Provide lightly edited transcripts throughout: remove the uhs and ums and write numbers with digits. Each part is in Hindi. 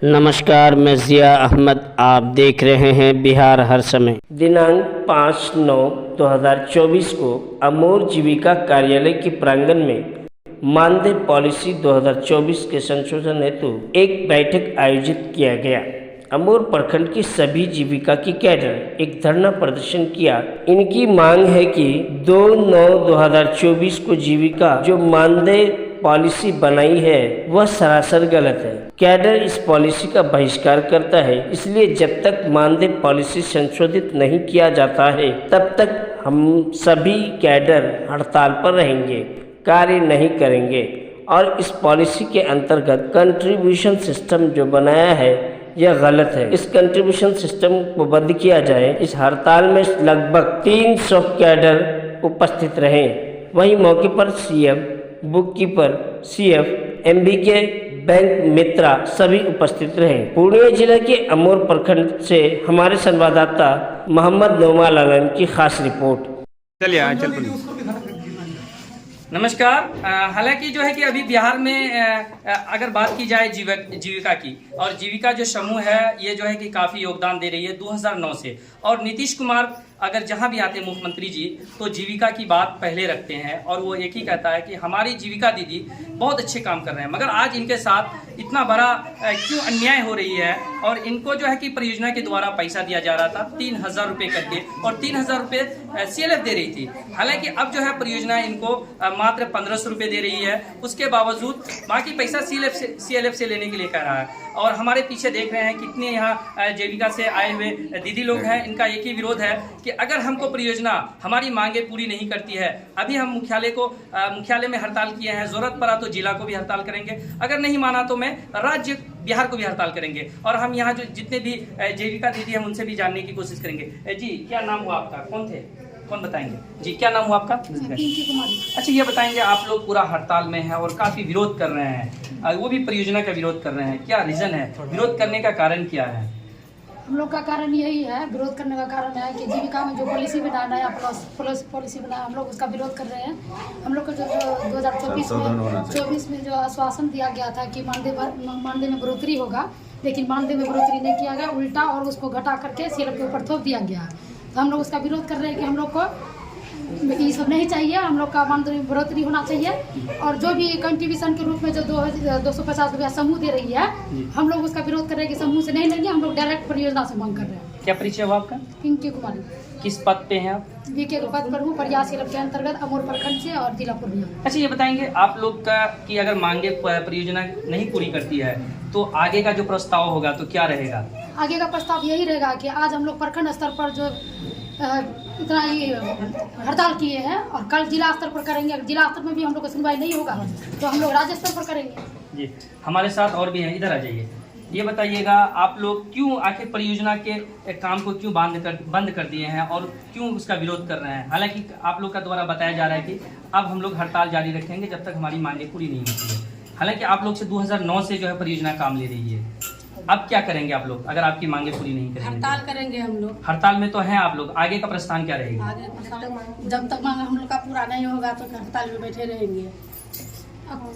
नमस्कार, मैं ज़िया अहमद। आप देख रहे हैं बिहार हर समय। दिनांक 5/9/2024 को अमूर जीविका कार्यालय के प्रांगण में मानदेय पॉलिसी 2024 के संशोधन हेतु एक बैठक आयोजित किया गया। अमूर प्रखंड की सभी जीविका की कैडर एक धरना प्रदर्शन किया। इनकी मांग है कि 2/9/2024 को जीविका जो मानदेय पॉलिसी बनाई है वह सरासर गलत है। कैडर इस पॉलिसी का बहिष्कार करता है, इसलिए जब तक मानदेय पॉलिसी संशोधित नहीं किया जाता है तब तक हम सभी कैडर हड़ताल पर रहेंगे, कार्य नहीं करेंगे और इस पॉलिसी के अंतर्गत कंट्रीब्यूशन सिस्टम जो बनाया है यह गलत है। इस कंट्रीब्यूशन सिस्टम को बंद किया जाए। इस हड़ताल में लगभग 300 कैडर उपस्थित रहे। वहीं मौके पर CM, book keeper, CF, MBK, bank mitra सभी उपस्थित रहे। पूर्णिया जिले के अमूर प्रखंड से हमारे संवाददाता मोहम्मद नोमाल आलम की खास रिपोर्ट। नमस्कार। हालांकि जो है कि अभी बिहार में अगर बात की जाए जीविका की, और जीविका जो समूह है ये जो है कि काफ़ी योगदान दे रही है 2009 से। और नीतीश कुमार अगर जहां भी आते हैं मुख्यमंत्री जी, तो जीविका की बात पहले रखते हैं और वो एक ही कहता है कि हमारी जीविका दीदी बहुत अच्छे काम कर रहे हैं। मगर आज इनके साथ इतना बड़ा क्यों अन्याय हो रही है? और इनको जो है कि परियोजना के द्वारा पैसा दिया जा रहा था 3000 रुपये करके, और 3000 रुपये सीएलएफ दे रही थी। हालांकि अब जो है परियोजना इनको मात्र 1500 रुपये दे रही है, उसके बावजूद बाकी पैसा सीएलएफ से लेने के लिए कह रहा है। और हमारे पीछे देख रहे हैं कितने यहाँ जीविका से आए हुए दीदी लोग हैं। इनका एक ही विरोध है कि अगर हमको परियोजना हमारी मांगे पूरी नहीं करती है, अभी हम मुख्यालय में हड़ताल किए हैं, जरूरत पड़ा तो जिला को भी हड़ताल करेंगे, अगर नहीं माना तो मैं राज्य बिहार को भी हड़ताल करेंगे। और हम यहाँ जो जितने भी जीविका दीदी हैं उनसे भी जानने की कोशिश करेंगे। जी, क्या नाम हुआ आपका? कौन थे? कौन बताएंगे? जी, क्या नाम हुआ आपका? अच्छा, ये बताएंगे, आप लोग पूरा हड़ताल में हैं और काफी विरोध कर रहे हैं, वो भी परियोजना का विरोध कर रहे हैं, क्या रीजन है? विरोध करने का कारण क्या है? हम लोग का कारण यही है, विरोध करने का कारण है कि जीविका में जो पॉलिसी बनाना है, प्लस पॉलिसी बनाया, हम लोग उसका विरोध कर रहे हैं। हम लोग को जो 2024 में जो आश्वासन दिया गया था कि मानदेय में बढ़ोतरी होगा, लेकिन मानदेय में बढ़ोतरी नहीं किया गया, उल्टा और उसको घटा करके सीएलएफ के ऊपर थोप दिया गया। तो हम लोग उसका विरोध कर रहे हैं कि हम लोग को ये सब नहीं चाहिए, हम लोग का मानदेय में बढ़ोतरी होना चाहिए। और जो भी कंट्रीब्यूशन के रूप में जो 250 रुपया समूह दे रही है, हम लोग उसका विरोध कर रहे हैं कि समूह से नहीं लेंगे, हम लोग डायरेक्ट परियोजना से मांग कर रहे हैं। क्या परिचय हुआ आपका? पिंकी कुमारी। किस पद पे हैं आप? बीके के पद पर हूँ, प्रयास सीएलएफ के अंतर्गत अमूर प्रखंड से और जिला पूर्णिया। अच्छा, ये बताएंगे आप लोग का कि अगर मांगे परियोजना नहीं पूरी करती है तो आगे का जो प्रस्ताव होगा तो क्या रहेगा? आगे का प्रस्ताव यही रहेगा कि आज हम लोग प्रखंड स्तर पर जो इतना ही हड़ताल किए हैं और कल जिला स्तर पर करेंगे। जिला स्तर में भी हम लोग को सुनवाई नहीं होगा तो हम लोग राज्य स्तर पर करेंगे। जी, हमारे साथ और भी हैं, इधर आ जाइए। ये बताइएगा, आप लोग क्यों आखिर परियोजना के काम को क्यों बंद कर दिए हैं और क्यों उसका विरोध कर रहे हैं? हालांकि आप लोग का द्वारा बताया जा रहा है कि अब हम लोग हड़ताल जारी रखेंगे जब तक हमारी मांगे पूरी नहीं होती है। हालांकि आप लोग से 2009 से जो है परियोजना काम ले रही है। अब क्या करेंगे आप लोग अगर आपकी मांगे पूरी नहीं करेंगे? हड़ताल करेंगे हम लोग। हड़ताल में तो हैं आप लोग, आगे का प्रस्थान क्या रहेगा? जब तक मांग हम लोग का पूरा नहीं होगा तो हड़ताल में बैठे रहेंगे,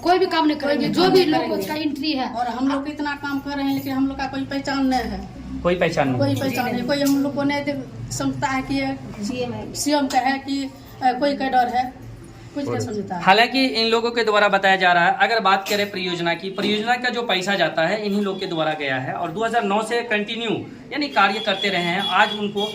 कोई भी काम नहीं करेंगे। जो भी लोग उसका एंट्री है, और हम लोग इतना काम कर रहे हैं लेकिन हम लोग का कोई पहचान नहीं है। कोई पहचान नहीं, कोई हम लोग को नहीं समझता है कि सीएम का है कि कोई कैडर है, कुछ नहीं समझता है। हालांकि इन लोगों के द्वारा बताया जा रहा है, अगर बात करें परियोजना का जो पैसा जाता है इन्हीं लोग के द्वारा गया है और 2009 से कंटिन्यू यानी कार्य करते रहे हैं। आज उनको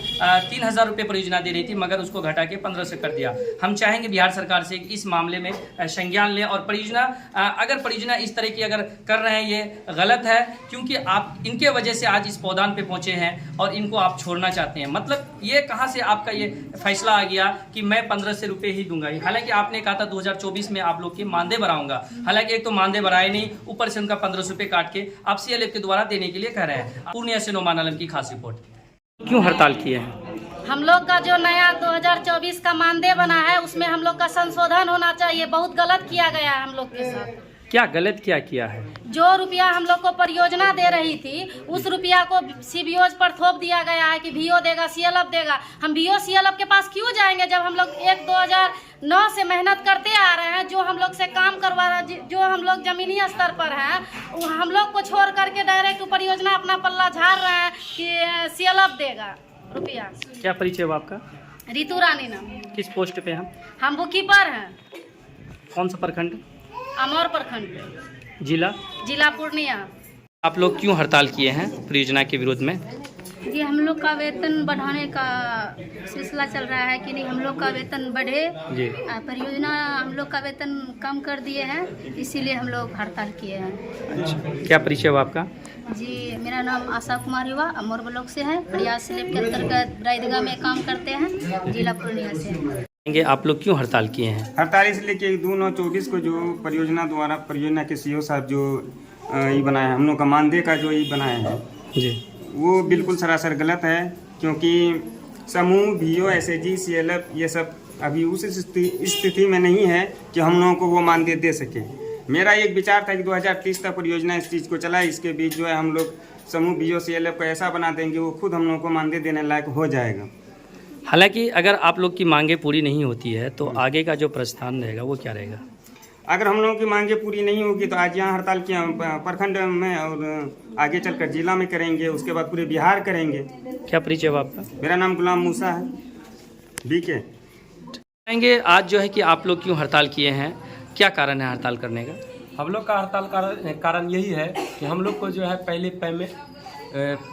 3000 रुपये परियोजना दे रही थी, मगर उसको घटा के 1500 कर दिया। हम चाहेंगे बिहार सरकार से कि इस मामले में संज्ञान लें और अगर परियोजना इस तरह की अगर कर रहे हैं ये गलत है, क्योंकि आप इनके वजह से आज इस पौधान पे पहुंचे हैं और इनको आप छोड़ना चाहते हैं। मतलब ये कहाँ से आपका ये फैसला आ गया कि मैं 1500 रुपये ही दूंगा? हालांकि आपने कहा था 2024 में आप लोग के मानदेय बढ़ाऊंगा, हालांकि एक तो मानदेय बढ़ाए नहीं, ऊपर से उनका 1500 रुपये काट के आप सीएलएफ के द्वारा देने के लिए कह रहे हैं। पूर्णिया से नोमान आलम की खास रिपोर्ट। क्यों हड़ताल किए हैं? हम लोग का जो नया 2024 का मानदेय बना है उसमें हम लोग का संशोधन होना चाहिए। बहुत गलत किया गया है हम लोग के साथ। क्या गलत क्या किया है? जो रुपया हम लोग को परियोजना दे रही थी उस रुपया को सीबीओज पर थोप दिया गया है कि बीओ देगा, सीएलएफ देगा। हम बीओ सीएलएफ के पास क्यों जाएंगे जब हम लोग 2009 से मेहनत करते आ रहे हैं, जो हम लोग से काम करवा रहे हैं, जो हम लोग जमीनी स्तर पर हैं, हम लोग को छोड़ करके डायरेक्ट परियोजना अपना पल्ला झाड़ रहे हैं कि सीएलएफ देगा रुपया। क्या परिचय हुआ आपका? रितु रानी नाम। किस पोस्ट पे हैं? हम बुकीपर हैं। कौन सा प्रखंड? अमौर प्रखंड, जिला पूर्णिया। आप लोग क्यों हड़ताल किए हैं परियोजना के विरोध में? जी हम लोग का वेतन बढ़ाने का सिलसिला चल रहा है कि नहीं, हम लोग का वेतन बढ़े जी। परियोजना हम लोग का वेतन कम कर दिए हैं, इसीलिए हम लोग हड़ताल किए हैं। अच्छा, क्या परिचय हुआ आपका? जी मेरा नाम आशा कुमारी हुआ, अमौर ब्लॉक से है, प्रयास स्लैब के अंतर्गत रायदगा में काम करते हैं, जिला पूर्णिया से। आप लोग क्यों हड़ताल किए हैं? हड़ताल इसलिए कि 2/9/24 को जो परियोजना के सीईओ साहब जो ये बनाए हैं, हम लोग का मानदेय का जो ये बनाए हैं जी, वो बिल्कुल सरासर गलत है। क्योंकि समूह, बीओ, एसएजी, सीएलएफ ये सब अभी उस स्थिति में नहीं है कि हम लोगों को वो मानदेय दे सके। मेरा एक विचार था कि 2030 तक परियोजना इस चीज़ को चलाए, इसके बीच जो है हम लोग समूह, बीओ, सीएलएफ को ऐसा बना देंगे वो खुद हम लोगों को मानदेय देने लायक हो जाएगा। हालांकि अगर आप लोग की मांगें पूरी नहीं होती है तो आगे का जो प्रस्थान रहेगा वो क्या रहेगा? अगर हम लोगों की मांगे पूरी नहीं होगी तो आज यहाँ हड़ताल किया प्रखंड में और आगे चलकर जिला में करेंगे, उसके बाद पूरे बिहार करेंगे। क्या परिचय हुआ आपका? मेरा नाम गुलाम मूसा है, बीके। कहेंगे आज जो है कि आप लोग क्यों हड़ताल किए हैं, क्या कारण है हड़ताल करने का? हम लोग का हड़ताल कारण यही है कि हम लोग को जो है पहले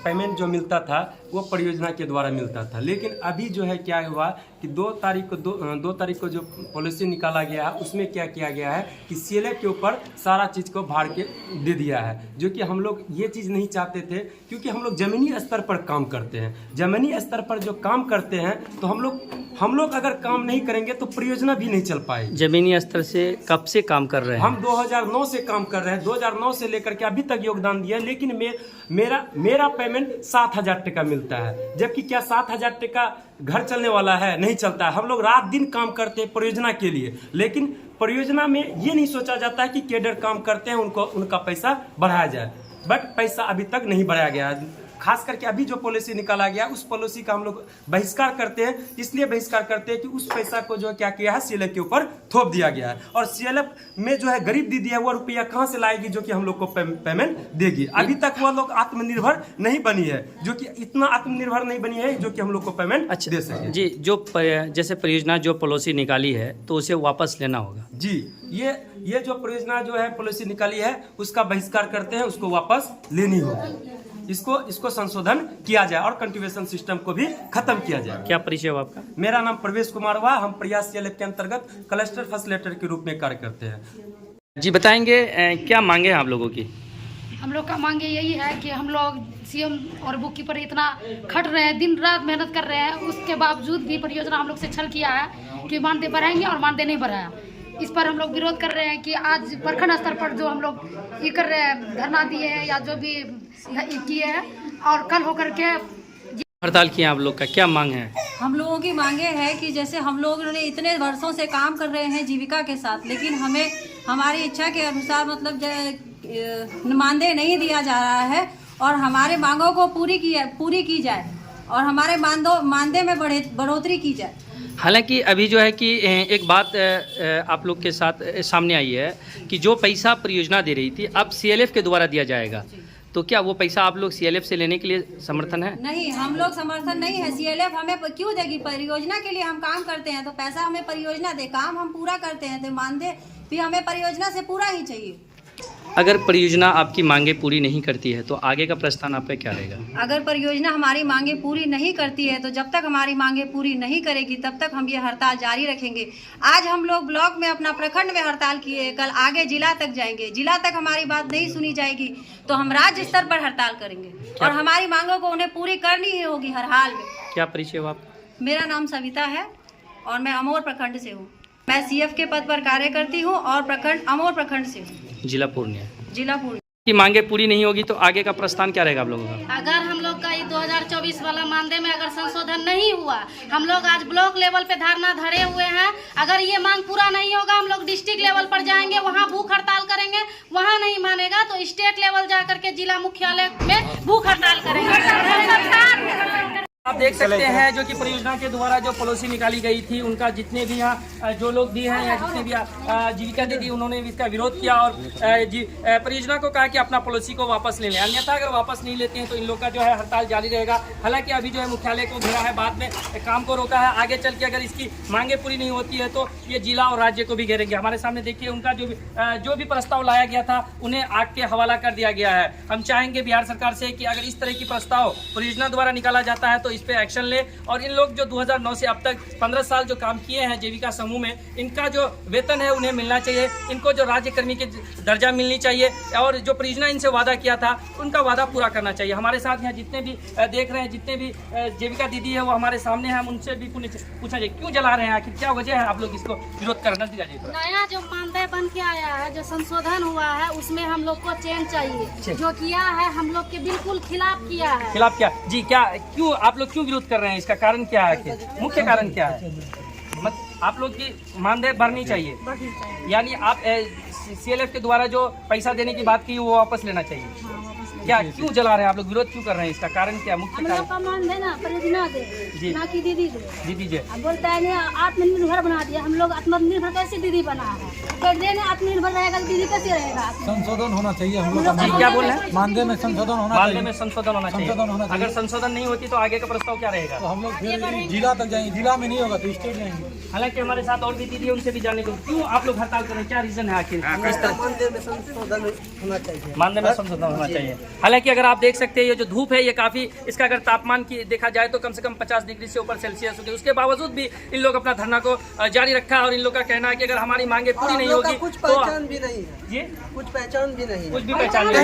पेमेंट जो मिलता था वो परियोजना के द्वारा मिलता था, लेकिन अभी जो है क्या हुआ कि 2 तारीख को जो पॉलिसी निकाला गया है उसमें क्या किया गया है कि सीएलएफ के ऊपर सारा चीज़ को भाड़ के दे दिया है, जो कि हम लोग ये चीज़ नहीं चाहते थे। क्योंकि हम लोग ज़मीनी स्तर पर काम करते हैं, ज़मीनी स्तर पर जो काम करते हैं तो हम लोग अगर काम नहीं करेंगे तो परियोजना भी नहीं चल पाएगी। जमीनी स्तर से कब से काम कर रहे हैं? हम 2009 से काम कर रहे हैं, 2009 से लेकर के अभी तक योगदान दिया, लेकिन मेरा पेमेंट 7,000 टका मिलता है, जबकि क्या 7,000 टका घर चलने वाला है? नहीं चलता है। हम लोग रात दिन काम करते हैं परियोजना के लिए, लेकिन परियोजना में ये नहीं सोचा जाता है कि कैडर काम करते हैं उनका पैसा बढ़ाया जाए, बट पैसा अभी तक नहीं बढ़ाया गया है। खास करके अभी जो पॉलिसी निकाला गया उस पॉलिसी का हम लोग बहिष्कार करते हैं। इसलिए बहिष्कार करते हैं कि उस पैसा को जो क्या किया है सीएलएफ के ऊपर थोप दिया गया है, और सीएलएफ में जो है गरीब दीदी है वो रुपया कहाँ से लाएगी जो कि हम लोग को पेमेंट देगी? अभी तक वो लोग आत्मनिर्भर नहीं बनी है, जो कि इतना आत्मनिर्भर नहीं बनी है जो कि हम लोग को पेमेंट दे सके। जी, जो जैसे परियोजना जो पॉलिसी निकाली है तो उसे वापस लेना होगा। जी, ये जो परियोजना जो है पॉलिसी निकाली है उसका बहिष्कार करते हैं, उसको वापस लेनी होगी। इसको संशोधन किया जाए और कल्टीवेशन सिस्टम को भी खत्म किया जाए। क्या परिचय हुआ आपका? मेरा नाम प्रवेश कुमार हुआ, हम प्रयास सीएलएफ के अंतर्गत क्लस्टर फैसिलिटेटर के रूप में कार्य करते हैं। जी बताएंगे क्या मांगे हैं आप लोगों की? हम लोग का मांगे यही है कि हम लोग सीएम और बुक कीपर इतना खट रहे हैं, दिन रात मेहनत कर रहे हैं, उसके बावजूद भी परियोजना हम लोग से छल किया है कि मानदेय बढ़ाएंगे और मानदेय नहीं बढ़ाया। इस पर हम लोग विरोध कर रहे हैं कि आज प्रखंड स्तर पर जो हम लोग ये कर रहे हैं, धरना दिए हैं या जो भी किए हैं, और कल होकर के हड़ताल किए आप लोग का क्या मांग है? हम लोगों की मांगे है कि जैसे हम लोग ने इतने वर्षों से काम कर रहे हैं जीविका के साथ, लेकिन हमें हमारी इच्छा के अनुसार मतलब मानदेय नहीं दिया जा रहा है, और हमारे मांगों को पूरी की जाए और हमारे मानदेय में बढ़ोतरी की जाए। हालांकि अभी जो है कि एक बात आप लोग के साथ सामने आई है कि जो पैसा परियोजना दे रही थी अब सीएलएफ के द्वारा दिया जाएगा, तो क्या वो पैसा आप लोग सीएलएफ से लेने के लिए समर्थन है? नहीं, हम लोग समर्थन नहीं है। सीएलएफ हमें क्यों देगी? परियोजना के लिए हम काम करते हैं तो पैसा हमें परियोजना दे, काम हम पूरा करते हैं तो मानदेय भी हमें परियोजना से पूरा ही चाहिए। अगर परियोजना आपकी मांगे पूरी नहीं करती है तो आगे का प्रस्थान आपका क्या रहेगा? अगर परियोजना हमारी मांगे पूरी नहीं करती है तो जब तक हमारी मांगे पूरी नहीं करेगी तब तक हम ये हड़ताल जारी रखेंगे। आज हम लोग ब्लॉक में अपना प्रखंड में हड़ताल किए, कल आगे जिला तक जाएंगे। जिला तक हमारी बात नहीं सुनी जाएगी तो हम राज्य स्तर पर हड़ताल करेंगे और हमारी मांगों को उन्हें पूरी करनी ही होगी हर हाल में। क्या परिचय हो आप? मेरा नाम सविता है और मैं अमौर प्रखंड से हूँ। मैं सीएफ के पद पर कार्य करती हूँ और अमौर प्रखंड से हूँ, जिला पूर्णिया। जिला पूर्णिया। की मांगे पूरी नहीं होगी तो आगे का प्रस्थान क्या रहेगा आप लोगों का? अगर हम लोग का ये 2024 वाला मानदेय में अगर संशोधन नहीं हुआ, हम लोग आज ब्लॉक लेवल पे धरना धरे हुए हैं। अगर ये मांग पूरा नहीं होगा, हम लोग डिस्ट्रिक्ट लेवल पर जाएंगे, वहाँ भूख हड़ताल करेंगे। वहाँ नहीं मानेगा तो स्टेट लेवल जा करके जिला मुख्यालय में भूख हड़ताल करेंगे। आप देख सकते हैं जो कि परियोजना के द्वारा जो पॉलिसी निकाली गई थी, उनका जितने भी यहाँ जो लोग भी हैं या जितने भी जीविका दीदी, उन्होंने भी इसका विरोध किया और परियोजना को कहा कि अपना पॉलिसी को वापस ले लें, अन्यथा अगर वापस नहीं लेते हैं तो इन लोग का जो है हड़ताल जारी रहेगा। हालांकि अभी जो है मुख्यालय को घेरा है, बाद में काम को रोका है, आगे चल के अगर इसकी मांगे पूरी नहीं होती है तो ये जिला और राज्य को भी घेरेंगे। हमारे सामने देखिए उनका जो भी प्रस्ताव लाया गया था उन्हें आग के हवाला कर दिया गया है। हम चाहेंगे बिहार सरकार से कि अगर इस तरह की प्रस्ताव परियोजना द्वारा निकाला जाता है तो इस पे एक्शन ले, और इन लोग जो 2009 से अब तक 15 साल जो काम किए हैं जीविका समूह में, इनका जो वेतन है उन्हें मिलना चाहिए, इनको जो राज्य कर्मी की दर्जा मिलनी चाहिए, और जो परियोजना इनसे वादा किया था उनका वादा पूरा करना चाहिए। हमारे साथ यहाँ जितने भी देख रहे हैं, जितने भी जीविका दीदी है वो हमारे सामने हैं, हम उनसे भी पूछना चाहिए क्यों जला रहे हैं, आखिर क्या वजह है आप लोग इसको विरोध करना चाहिए। नया जो मानदेय बन के आया है, जो संशोधन हुआ है, उसमें हम लोग को चेंज चाहिए। जो किया है हम लोग के बिल्कुल खिलाफ किया है। खिलाफ क्या जी, क्या क्यों आप लोग क्यों विरोध कर रहे हैं, इसका कारण क्या है, मुख्य कारण क्या है? आप लोग की मानदेय बढ़नी चाहिए, यानी आप CLF के द्वारा जो पैसा देने की बात की वो वापस लेना चाहिए। क्या क्यों जला रहे हैं आप लोग, विरोध क्यों कर रहे हैं, इसका कारण क्या, मुख्य कारण? का मानदेय ना परियोजना दे, जी ना कि दीदी दे। दीदी जी बोलता है आत्मनिर्भर बना दिया, हम लोग आत्मनिर्भर कैसे दीदी बना है, कर देने आत्मनिर्भर रहेगा तो दीदी कैसे रहेगा? संशोधन होना चाहिए हम लोग जी, क्या बोल रहे हैं? मानदेय में संशोधन होना मानदेय चाहिए। में संशोधन होना चाहिए। अगर संशोधन नहीं होती तो आगे का प्रस्ताव क्या रहेगा? तो हम लोग फिर जिला तक जाएंगे, जिला में नहीं होगा तो स्टेट जाएंगे। हालांकि हमारे साथ और भी दीदी है, उनसे भी जानने को, क्यों आप लोग हड़ताल करें, क्या रीजन है आखिर? मानदेय में संशोधन होना चाहिए। मानदेय में संशोधन होना चाहिए। हालांकि अगर आप देख सकते हैं ये जो धूप है ये काफी, इसका अगर तापमान की देखा जाए तो कम से कम 50 डिग्री से ऊपर सेल्सियस होगी, उसके बावजूद भी इन लोग अपना धरना को जारी रखा है। और इन लोग का कहना है कि अगर हमारी मांगे पूरी नहीं होगी कुछ तो पहचान भी नहीं है, जी कुछ पहचान भी नहीं, कुछ भी पहचान नहीं।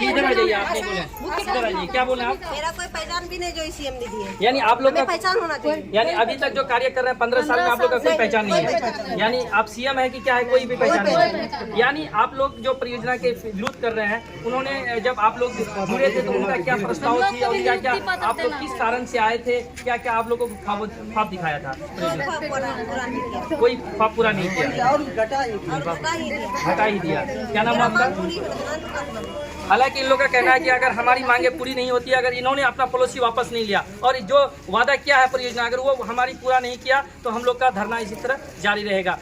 इधर आ जाइए, आप नहीं बोले, इधर आइए, क्या बोले आप? मेरा कोई पहचान भी नहीं जो सीएम ने दी है, यानी आप लोग का पहचान होना चाहिए। यानी अभी तक जो कार्य कर रहे हैं 15 साल में आप लोग का कोई पहचान नहीं है, यानी आप CM है कि क्या है, कोई भी पहचान नहीं है। यानी आप लोग जो परियोजना के विरोध कर रहे हैं, उन्होंने जब आप लोग जुड़े थे तो उनका क्या प्रस्ताव थी और क्या क्या आप लोग किस कारण से आए थे, क्या क्या आप लोगों को ख्वाब दिखाया था? कोई ख्वाब पूरा नहीं किया और घटा हटा ही दिया। क्या नाम है आपका? हालांकि इन लोगों का कहना है कि अगर हमारी मांगे पूरी नहीं होती, अगर इन्होंने अपना पॉलिसी वापस नहीं लिया और जो वादा किया है परियोजना अगर वो हमारी पूरा नहीं किया तो हम लोग का धरना इसी तरह जारी रहेगा।